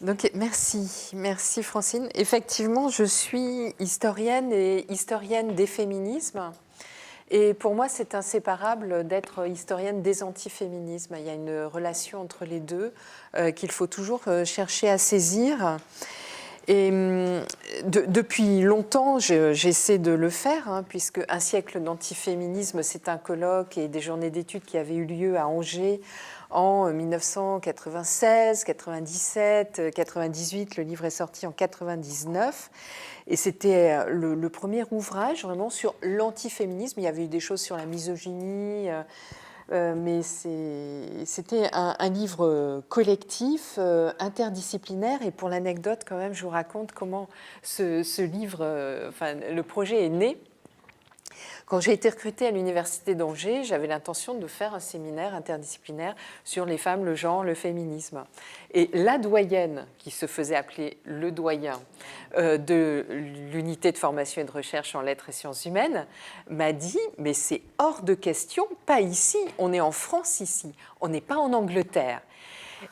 Donc, merci Francine. Effectivement, je suis historienne et historienne des féminismes. Et pour moi, c'est inséparable d'être historienne des antiféminismes. Il y a une relation entre les deux qu'il faut toujours chercher à saisir. Et depuis longtemps, j'essaie de le faire, puisque Un siècle d'antiféminisme, c'est un colloque et des journées d'études qui avaient eu lieu à Angers en 1996, 97, 98. Le livre est sorti en 99. Et c'était le premier ouvrage vraiment sur l'antiféminisme. Il y avait eu des choses sur la misogynie, mais c'était un livre collectif, interdisciplinaire. Et pour l'anecdote, quand même, je vous raconte comment ce livre, le projet est né. Quand j'ai été recrutée à l'université d'Angers, j'avais l'intention de faire un séminaire interdisciplinaire sur les femmes, le genre, le féminisme. Et la doyenne, qui se faisait appeler le doyen de l'unité de formation et de recherche en lettres et sciences humaines, m'a dit « Mais c'est hors de question, pas ici, on est en France ici, on n'est pas en Angleterre ».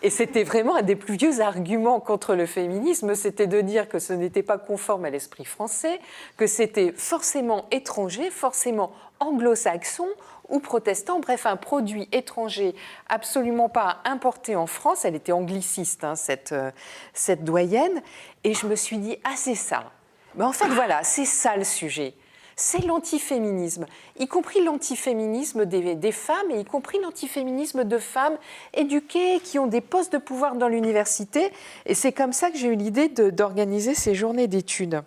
Et c'était vraiment un des plus vieux arguments contre le féminisme, c'était de dire que ce n'était pas conforme à l'esprit français, que c'était forcément étranger, forcément anglo-saxon ou protestant, bref, un produit étranger absolument pas importé en France. Elle était angliciste, cette doyenne. Et je me suis dit, ah, c'est ça. Mais en fait, voilà, c'est ça le sujet. C'est l'antiféminisme, y compris l'antiféminisme des femmes et y compris l'antiféminisme de femmes éduquées qui ont des postes de pouvoir dans l'université. Et c'est comme ça que j'ai eu l'idée d'organiser ces journées d'études.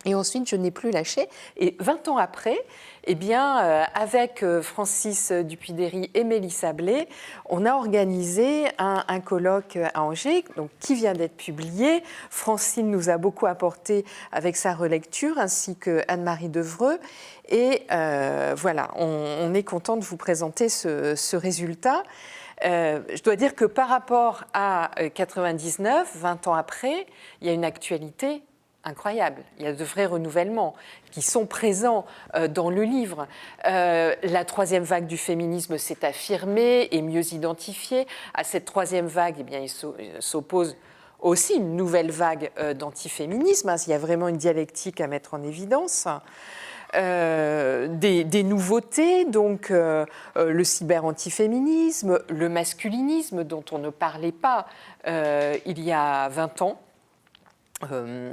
Et ensuite, je n'ai plus lâché. Et 20 ans après, eh bien, avec Francis Dupuy-Derry et Mélissa Blais, on a organisé un colloque à Angers, donc, qui vient d'être publié. Francine nous a beaucoup apporté avec sa relecture, ainsi que Anne-Marie Devreux. Et voilà, on est content de vous présenter ce résultat. Je dois dire que par rapport à 99, 20 ans après, il y a une actualité incroyable. Il y a de vrais renouvellements qui sont présents dans le livre. La troisième vague du féminisme s'est affirmée et mieux identifiée. À cette troisième vague, eh bien, il s'oppose aussi une nouvelle vague d'antiféminisme. Il y a vraiment une dialectique à mettre en évidence. Des nouveautés, donc le cyber-antiféminisme, le masculinisme dont on ne parlait pas il y a 20 ans.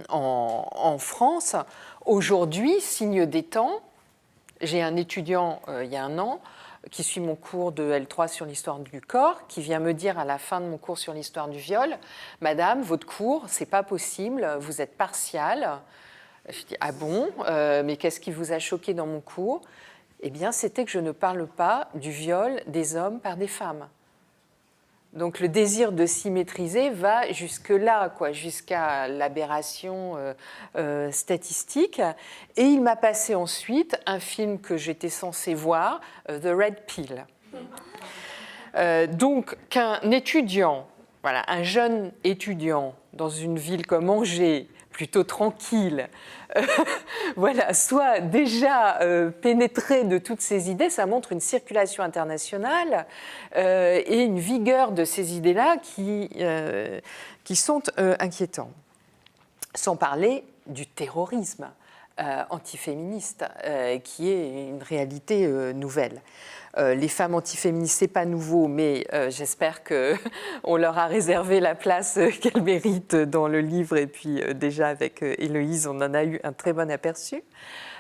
En France. Aujourd'hui, signe des temps, j'ai un étudiant il y a un an qui suit mon cours de L3 sur l'histoire du corps, qui vient me dire à la fin de mon cours sur l'histoire du viol, « Madame, votre cours, c'est pas possible, vous êtes partiale ». Je dis « Ah bon, mais qu'est-ce qui vous a choqué dans mon cours ?» Eh bien, c'était que je ne parle pas du viol des hommes par des femmes. Donc le désir de s'y maîtriser va jusque-là, jusqu'à l'aberration statistique. Et il m'a passé ensuite un film que j'étais censée voir, The Red Pill. Donc qu'un étudiant, voilà, un jeune étudiant dans une ville comme Angers, plutôt tranquille, voilà, soit déjà pénétré de toutes ces idées, ça montre une circulation internationale et une vigueur de ces idées-là qui sont inquiétants. Sans parler du terrorisme antiféministe, qui est une réalité nouvelle. Les femmes antiféministes, c'est pas nouveau, mais j'espère qu'on leur a réservé la place qu'elles méritent dans le livre. Et puis déjà avec Héloïse, on en a eu un très bon aperçu.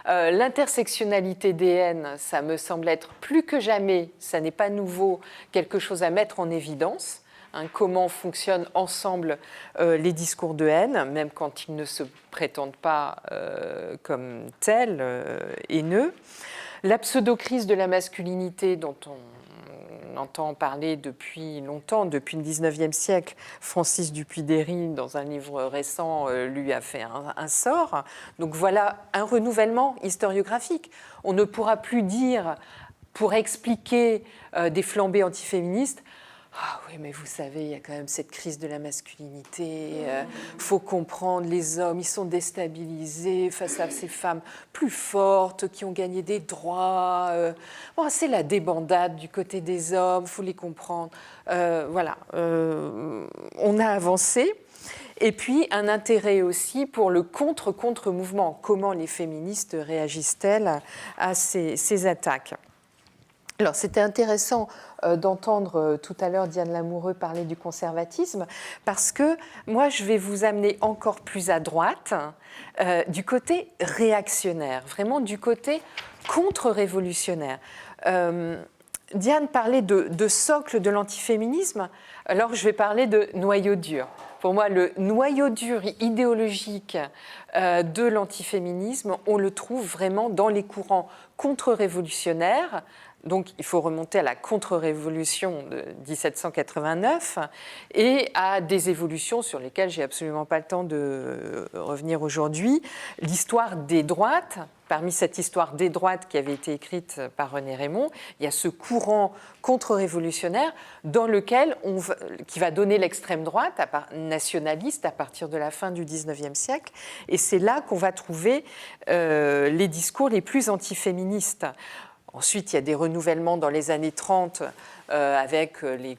L'intersectionnalité des haines, ça me semble être plus que jamais, ça n'est pas nouveau, quelque chose à mettre en évidence. Comment fonctionnent ensemble les discours de haine, même quand ils ne se prétendent pas comme tels, haineux. La pseudo-crise de la masculinité dont on entend parler depuis longtemps, depuis le 19e siècle. Francis Dupuy-Derry, dans un livre récent, lui a fait un sort. Donc voilà un renouvellement historiographique. On ne pourra plus dire, pour expliquer des flambées antiféministes, ah oui, mais vous savez, il y a quand même cette crise de la masculinité. Faut comprendre, les hommes, ils sont déstabilisés face à ces femmes plus fortes qui ont gagné des droits. Bon, c'est la débandade du côté des hommes, faut les comprendre. Voilà, on a avancé. Et puis un intérêt aussi pour le contre-mouvement. Comment les féministes réagissent-elles à ces attaques? Alors, c'était intéressant d'entendre tout à l'heure Diane Lamoureux parler du conservatisme, parce que moi, je vais vous amener encore plus à droite, du côté réactionnaire, vraiment du côté contre-révolutionnaire. Diane parlait de socle de l'antiféminisme, alors je vais parler de noyau dur. Pour moi, le noyau dur idéologique de l'antiféminisme, on le trouve vraiment dans les courants contre-révolutionnaires. Donc, il faut remonter à la contre-révolution de 1789 et à des évolutions sur lesquelles j'ai absolument pas le temps de revenir aujourd'hui. L'histoire des droites, parmi cette histoire des droites qui avait été écrite par René Raymond, il y a ce courant contre-révolutionnaire dans lequel qui va donner l'extrême droite nationaliste à partir de la fin du XIXe siècle. Et c'est là qu'on va trouver les discours les plus antiféministes. Ensuite, il y a des renouvellements dans les années 30 avec les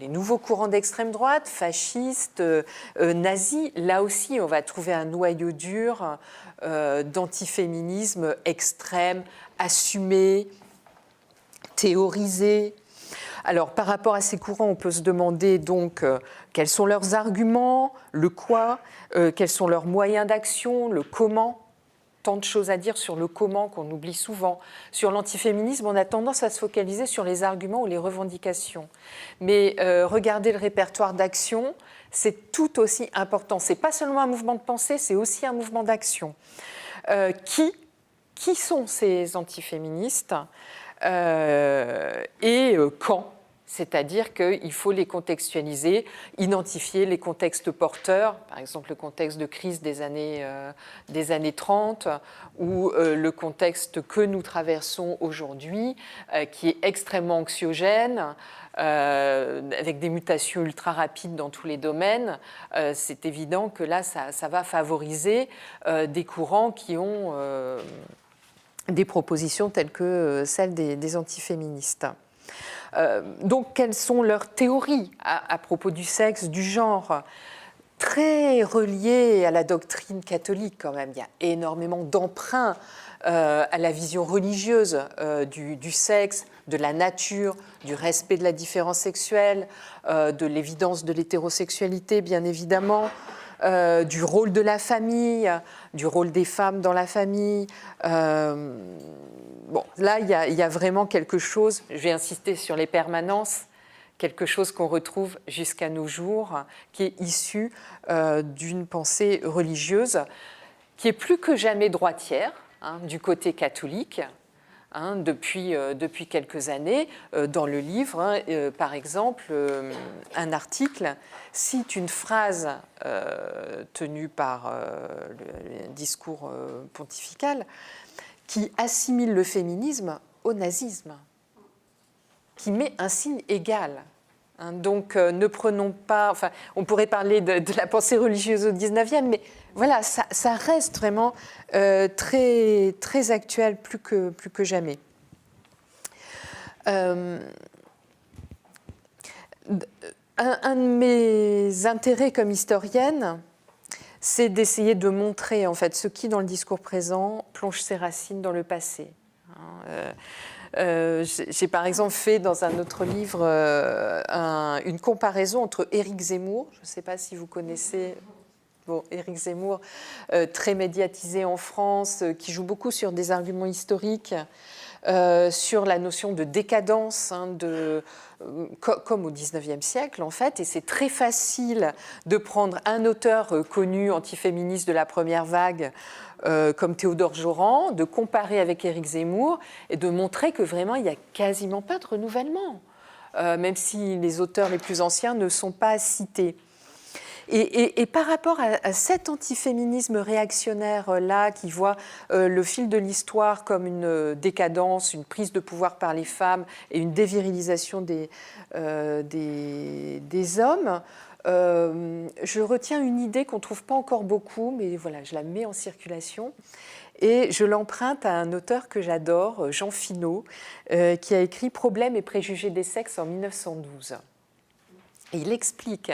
nouveaux courants d'extrême droite, fascistes, nazis. Là aussi, on va trouver un noyau dur d'antiféminisme extrême, assumé, théorisé. Alors, par rapport à ces courants, on peut se demander donc quels sont leurs arguments, le quoi, quels sont leurs moyens d'action, le comment. Tant de choses à dire sur le comment qu'on oublie souvent. Sur l'antiféminisme, on a tendance à se focaliser sur les arguments ou les revendications. Mais regardez le répertoire d'action, c'est tout aussi important. Ce n'est pas seulement un mouvement de pensée, c'est aussi un mouvement d'action. Qui sont ces antiféministes et quand ? C'est-à-dire qu'il faut les contextualiser, identifier les contextes porteurs, par exemple le contexte de crise des années 30 ou le contexte que nous traversons aujourd'hui, qui est extrêmement anxiogène, avec des mutations ultra rapides dans tous les domaines. C'est évident que là, ça va favoriser des courants qui ont des propositions telles que celles des antiféministes. Donc, quelles sont leurs théories à propos du sexe, du genre ? Très reliées à la doctrine catholique quand même. Il y a énormément d'emprunts à la vision religieuse du sexe, de la nature, du respect de la différence sexuelle, de l'évidence de l'hétérosexualité, bien évidemment, du rôle de la famille, du rôle des femmes dans la famille. Bon, là, il y a vraiment quelque chose, je vais insister sur les permanences, quelque chose qu'on retrouve jusqu'à nos jours, qui est issu d'une pensée religieuse, qui est plus que jamais droitière, du côté catholique, depuis quelques années. Dans le livre, par exemple, un article cite une phrase tenue par le discours pontifical qui assimile le féminisme au nazisme, qui met un signe égal. Donc, ne prenons pas... Enfin, on pourrait parler de la pensée religieuse au XIXe, mais voilà, ça reste vraiment très, très actuel, plus que jamais. Un de mes intérêts comme historienne, c'est d'essayer de montrer en fait ce qui, dans le discours présent, plonge ses racines dans le passé. J'ai par exemple fait dans un autre livre une comparaison entre Éric Zemmour, je ne sais pas si vous connaissez, Éric Zemmour, très médiatisé en France, qui joue beaucoup sur des arguments historiques, sur la notion de décadence, comme au XIXe siècle en fait, et c'est très facile de prendre un auteur connu antiféministe de la première vague comme Théodore Joran, de comparer avec Éric Zemmour et de montrer que vraiment il n'y a quasiment pas de renouvellement, même si les auteurs les plus anciens ne sont pas cités. Et par rapport à cet antiféminisme réactionnaire-là, qui voit le fil de l'histoire comme une décadence, une prise de pouvoir par les femmes et une dévirilisation des hommes, je retiens une idée qu'on ne trouve pas encore beaucoup, mais voilà, je la mets en circulation. Et je l'emprunte à un auteur que j'adore, Jean Finot, qui a écrit « Problèmes et préjugés des sexes » en 1912. Et il explique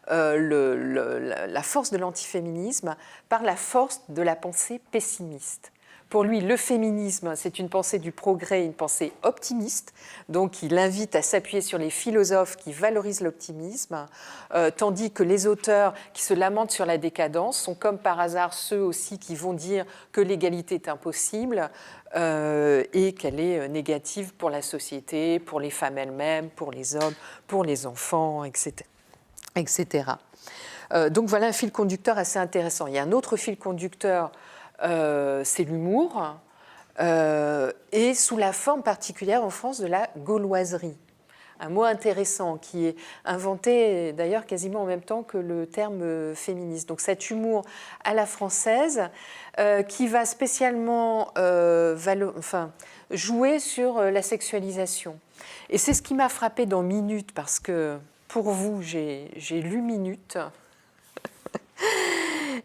la force de l'antiféminisme par la force de la pensée pessimiste. Pour lui, le féminisme, c'est une pensée du progrès, une pensée optimiste. Donc, il invite à s'appuyer sur les philosophes qui valorisent l'optimisme, tandis que les auteurs qui se lamentent sur la décadence sont comme par hasard ceux aussi qui vont dire que l'égalité est impossible et qu'elle est négative pour la société, pour les femmes elles-mêmes, pour les hommes, pour les enfants, etc. Donc voilà un fil conducteur assez intéressant. Il y a un autre fil conducteur, c'est l'humour, et sous la forme particulière en France de la gauloiserie. Un mot intéressant qui est inventé d'ailleurs quasiment en même temps que le terme féministe. Donc cet humour à la française qui va spécialement jouer sur la sexualisation. Et c'est ce qui m'a frappée dans Minute, parce que pour vous, j'ai lu Minute.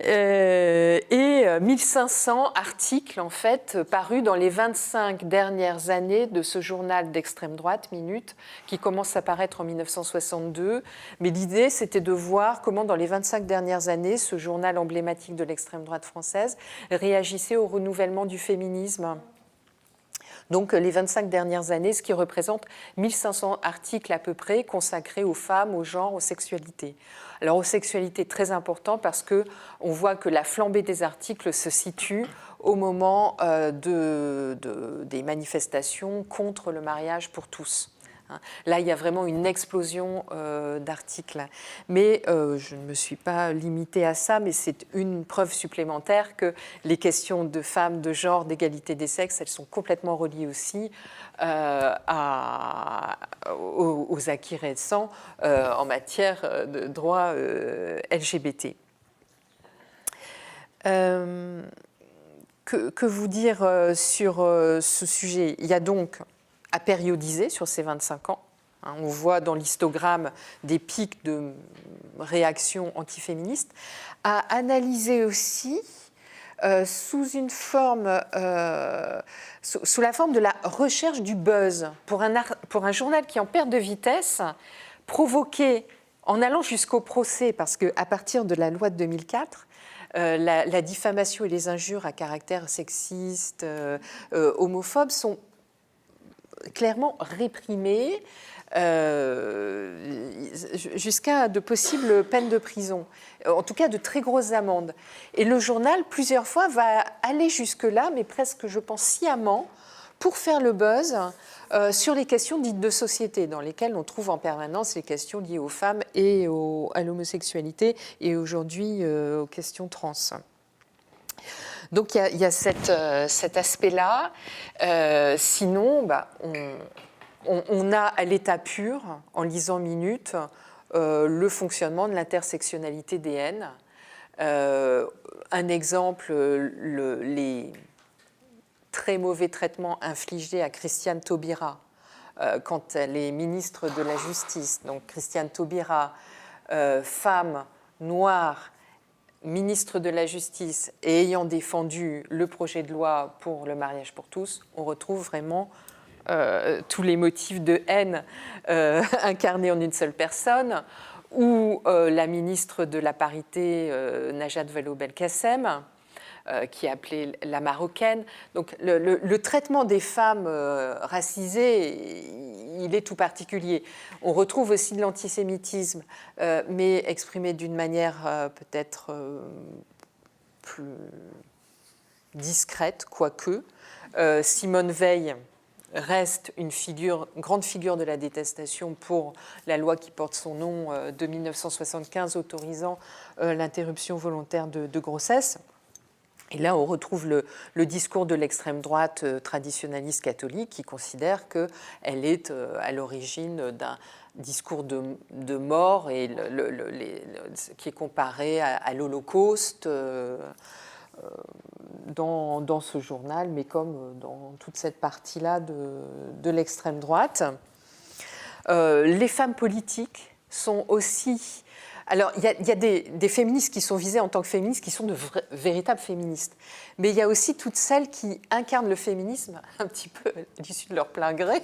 Et 1500 articles en fait parus dans les 25 dernières années de ce journal d'extrême droite, Minute, qui commence à paraître en 1962. Mais l'idée, c'était de voir comment dans les 25 dernières années, ce journal emblématique de l'extrême droite française réagissait au renouvellement du féminisme. Donc les 25 dernières années, ce qui représente 1500 articles à peu près consacrés aux femmes, aux genres, aux sexualités. Alors aux sexualités, très important parce qu'on voit que la flambée des articles se situe au moment des manifestations contre le mariage pour tous. Là, il y a vraiment une explosion d'articles. Mais je ne me suis pas limitée à ça, mais c'est une preuve supplémentaire que les questions de femmes, de genre, d'égalité des sexes, elles sont complètement reliées aussi aux acquis récents en matière de droits LGBT. Que vous dire sur ce sujet? Il y a donc à périodiser sur ces 25 ans. On voit dans l'histogramme des pics de réactions antiféministes, à analyser aussi sous la forme de la recherche du buzz. Pour un journal qui est en perte de vitesse, provoqué en allant jusqu'au procès, parce qu'à partir de la loi de 2004, la diffamation et les injures à caractère sexiste, homophobe sont clairement réprimées jusqu'à de possibles peines de prison, en tout cas de très grosses amendes. Et le journal, plusieurs fois, va aller jusque-là, mais presque, je pense, sciemment, pour faire le buzz sur les questions dites de société, dans lesquelles on trouve en permanence les questions liées aux femmes et à l'homosexualité, et aujourd'hui aux questions trans. Donc il y a cet aspect-là. Sinon, on a à l'état pur, en lisant Minute, le fonctionnement de l'intersectionnalité des haines. Un exemple, les très mauvais traitements infligés à Christiane Taubira quand elle est ministre de la Justice. Donc Christiane Taubira, femme noire, ministre de la Justice et ayant défendu le projet de loi pour le mariage pour tous, on retrouve vraiment tous les motifs de haine incarnés en une seule personne, ou la ministre de la Parité, Najat Vallaud-Belkacem, qui est appelée la Marocaine. Donc le traitement des femmes racisées, il est tout particulier. On retrouve aussi de l'antisémitisme, mais exprimé d'une manière peut-être plus discrète, quoique. Simone Veil reste une grande figure de la détestation pour la loi qui porte son nom de 1975 autorisant l'interruption volontaire de grossesse. Et là, on retrouve le discours de l'extrême droite traditionnaliste catholique qui considère qu'elle est à l'origine d'un discours de mort et qui est comparé à l'Holocauste dans ce journal, mais comme dans toute cette partie-là de l'extrême droite. Les femmes politiques sont aussi Alors, il y a des féministes qui sont visées en tant que féministes, qui sont de véritables féministes. Mais il y a aussi toutes celles qui incarnent le féminisme un petit peu à l'issue de leur plein gré,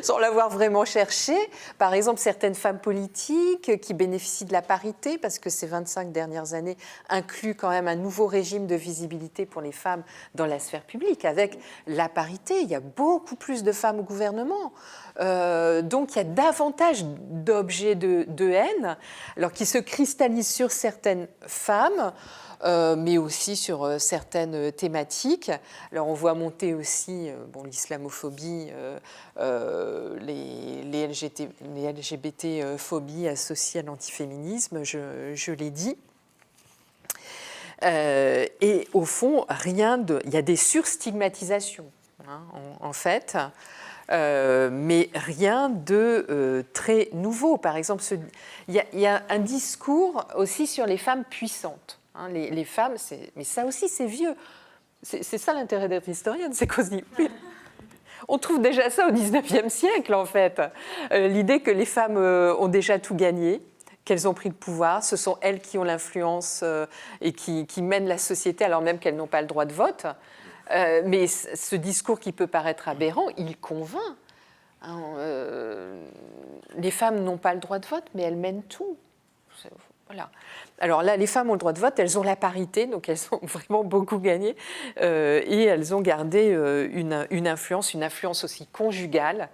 sans l'avoir vraiment cherché. Par exemple, certaines femmes politiques qui bénéficient de la parité, parce que ces 25 dernières années incluent quand même un nouveau régime de visibilité pour les femmes dans la sphère publique. Avec la parité, il y a beaucoup plus de femmes au gouvernement. Donc il y a davantage d'objets de haine, alors qui se cristallisent sur certaines femmes, mais aussi sur certaines thématiques. Alors on voit monter aussi l'islamophobie, les LGBT-phobies associées à l'antiféminisme, je l'ai dit. Et au fond, il y a des surstigmatisations, hein, en fait. Mais rien de très nouveau. Par exemple, il y a un discours aussi sur les femmes puissantes. Hein, les femmes, mais ça aussi c'est vieux. C'est ça l'intérêt d'être historienne, c'est qu'on se dit... On trouve déjà ça au XIXe siècle, en fait. L'idée que les femmes ont déjà tout gagné, qu'elles ont pris le pouvoir, ce sont elles qui ont l'influence et qui mènent la société alors même qu'elles n'ont pas le droit de vote. Mais ce discours qui peut paraître aberrant, il convainc. Hein, les femmes n'ont pas le droit de vote, mais elles mènent tout. Voilà. Alors là, les femmes ont le droit de vote, elles ont la parité, donc elles ont vraiment beaucoup gagné, et elles ont gardé une influence aussi conjugale.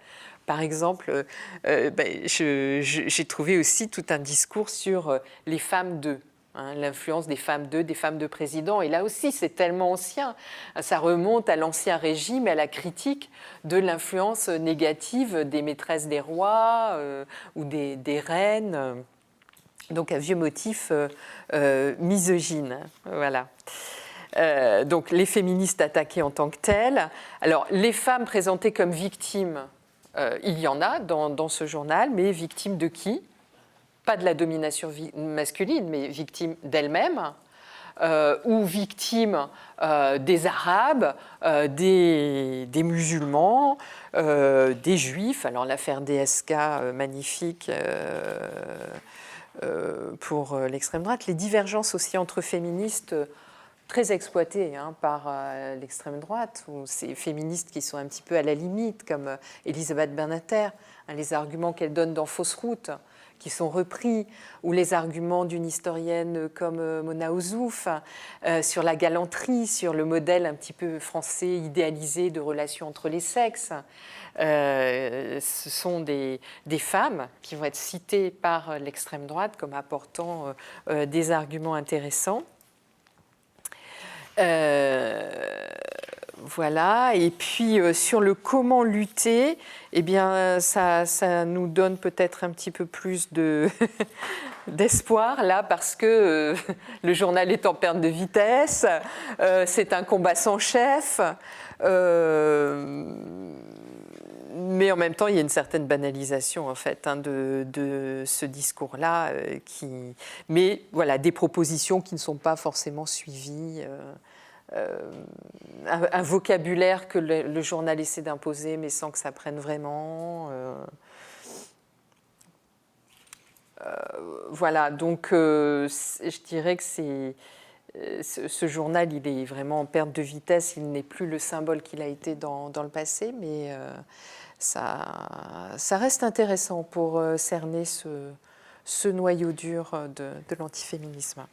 Par exemple, j'ai trouvé aussi tout un discours sur les femmes d'eux. Hein, l'influence des femmes de présidents. Et là aussi, c'est tellement ancien. Ça remonte à l'Ancien Régime, à la critique de l'influence négative des maîtresses des rois ou des reines. Donc, un vieux motif misogyne. Voilà. Donc, les féministes attaquées en tant que telles. Alors, les femmes présentées comme victimes, il y en a dans ce journal, mais victimes de qui ? Pas de la domination masculine, mais victime d'elle-même, ou victime des Arabes, des musulmans, des Juifs. Alors l'affaire DSK, magnifique pour l'extrême droite. Les divergences aussi entre féministes, très exploitées par l'extrême droite, ou ces féministes qui sont un petit peu à la limite, comme Elisabeth Badinter, les arguments qu'elle donne dans Fausse route, qui sont repris, ou les arguments d'une historienne comme Mona Ozouf sur la galanterie, sur le modèle un petit peu français idéalisé de relations entre les sexes. Ce sont des femmes qui vont être citées par l'extrême droite comme apportant des arguments intéressants. Voilà, et puis sur le comment lutter, eh bien, ça nous donne peut-être un petit peu plus d'espoir, là, parce que le journal est en perte de vitesse, c'est un combat sans chef, mais en même temps, il y a une certaine banalisation, en fait, de ce discours-là, mais voilà, des propositions qui ne sont pas forcément suivies. Un vocabulaire que le journal essaie d'imposer, mais sans que ça prenne vraiment. Voilà, donc je dirais que ce journal, il est vraiment en perte de vitesse. Il n'est plus le symbole qu'il a été dans le passé, mais ça reste intéressant pour cerner ce noyau dur de l'antiféminisme.